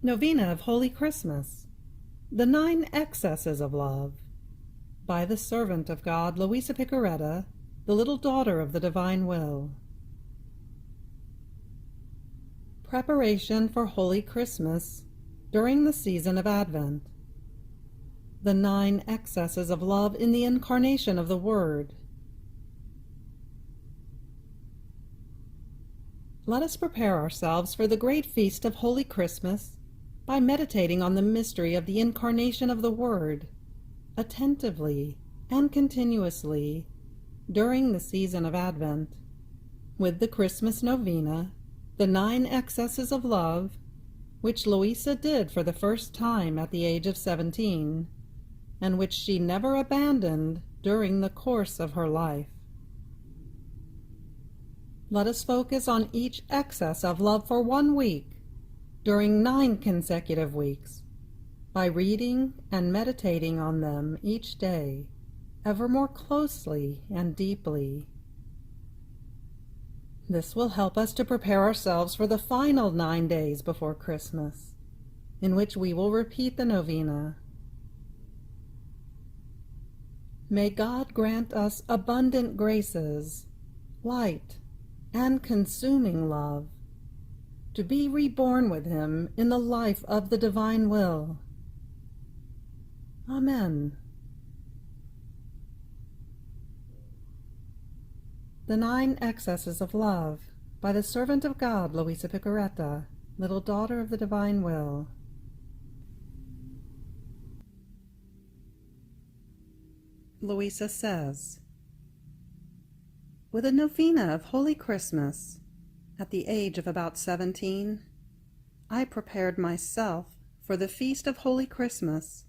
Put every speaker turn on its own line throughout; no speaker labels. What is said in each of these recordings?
Novena of Holy Christmas, the 9 Excesses of Love, by the servant of God, Luisa, the little daughter of the Divine Will. Preparation for Holy Christmas during the season of Advent. The 9 Excesses of Love in the Incarnation of the Word. Let us prepare ourselves for the great feast of Holy Christmas by meditating on the mystery of the Incarnation of the Word, attentively and continuously during the season of Advent, with the Christmas Novena, the 9 Excesses of Love, which Luisa did for the first time at the age of 17, and which she never abandoned during the course of her life. Let us focus on each excess of love for 1 week, during 9 consecutive weeks, by reading and meditating on them each day, ever more closely and deeply. This will help us to prepare ourselves for the final 9 days before Christmas, in which we will repeat the novena. May God grant us abundant graces, light, and consuming love, to be reborn with Him in the life of the Divine Will. Amen. The 9 Excesses of Love, by the servant of God, Luisa, little daughter of the Divine Will. Luisa says, with a novena of Holy Christmas, at the age of about 17, I prepared myself for the feast of Holy Christmas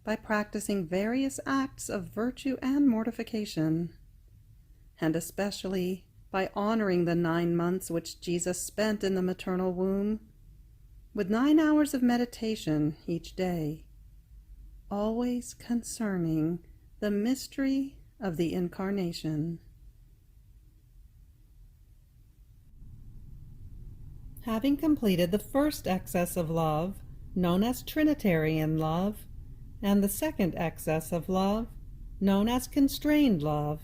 by practicing various acts of virtue and mortification, and especially by honoring the 9 months which Jesus spent in the maternal womb, with 9 hours of meditation each day, always concerning the mystery of the Incarnation. Having completed the first excess of love, known as Trinitarian love, and the second excess of love, known as constrained love,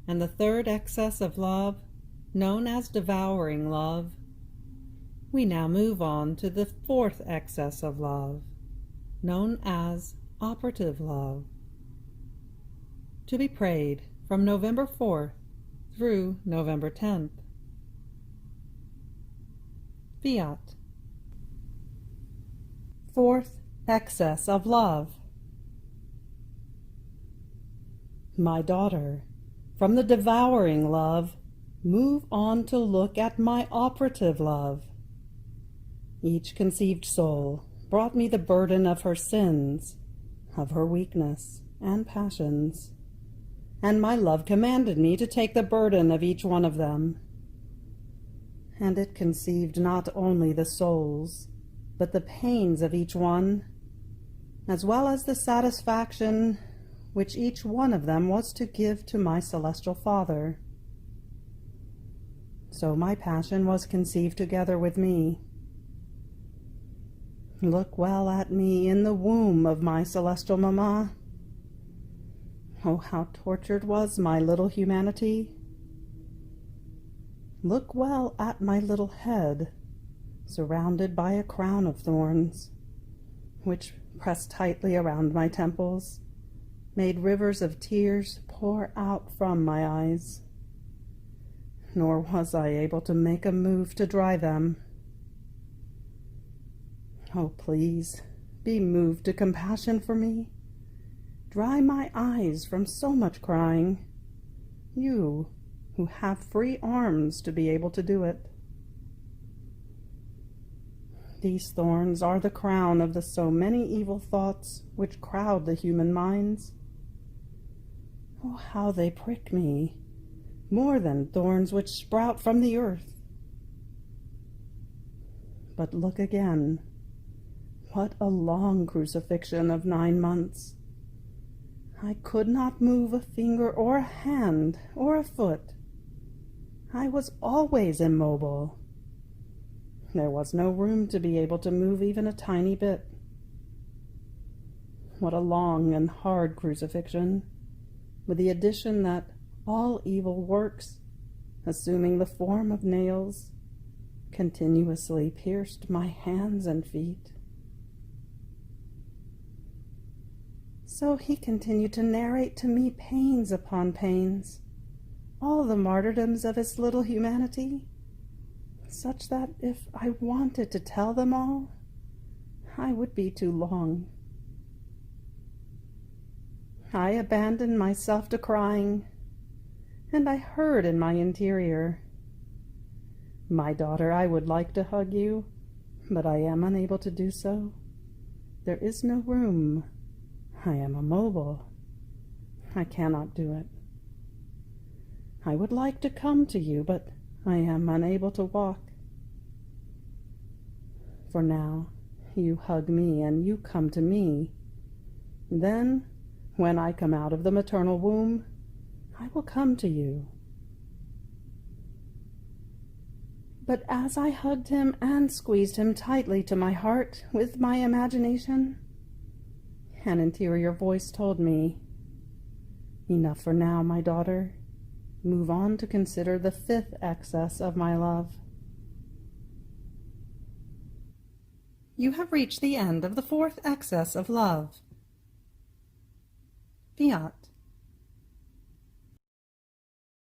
and the third excess of love, known as devouring love, we now move on to the 4th excess of love, known as operative love, to be prayed from November 4th through November 10th. Fiat. 4th Excess of Love. My daughter, from the devouring love, move on to look at my operative love. Each conceived soul brought me the burden of her sins, of her weakness and passions, and my love commanded me to take the burden of each one of them. And it conceived not only the souls, but the pains of each one, as well as the satisfaction which each one of them was to give to my celestial Father. So my passion was conceived together with me. Look well at me in the womb of my celestial Mamma. Oh, how tortured was my little humanity! Look well at my little head, surrounded by a crown of thorns, which, pressed tightly around my temples, made rivers of tears pour out from my eyes. Nor was I able to make a move to dry them. Oh, please, be moved to compassion for me. Dry my eyes from so much crying, you who have free arms to be able to do it. These thorns are the crown of the so many evil thoughts which crowd the human minds. Oh, how they prick me, more than thorns which sprout from the earth. But look again. What a long crucifixion of 9 months! I could not move a finger or a hand or a foot. I was always immobile. There was no room to be able to move even a tiny bit. What a long and hard crucifixion, with the addition that all evil works, assuming the form of nails, continuously pierced my hands and feet. So he continued to narrate to me pains upon pains, all the martyrdoms of his little humanity, such that if I wanted to tell them all, I would be too long. I abandoned myself to crying, and I heard in my interior, "My daughter, I would like to hug you, but I am unable to do so. There is no room. I am immobile. I cannot do it. I would like to come to you, but I am unable to walk. For now, you hug me and you come to me. Then, when I come out of the maternal womb, I will come to you." But as I hugged him and squeezed him tightly to my heart with my imagination, an interior voice told me, "Enough for now, my daughter. Move on to consider the 5th excess of my love." You have reached the end of the 4th excess of love. Fiat.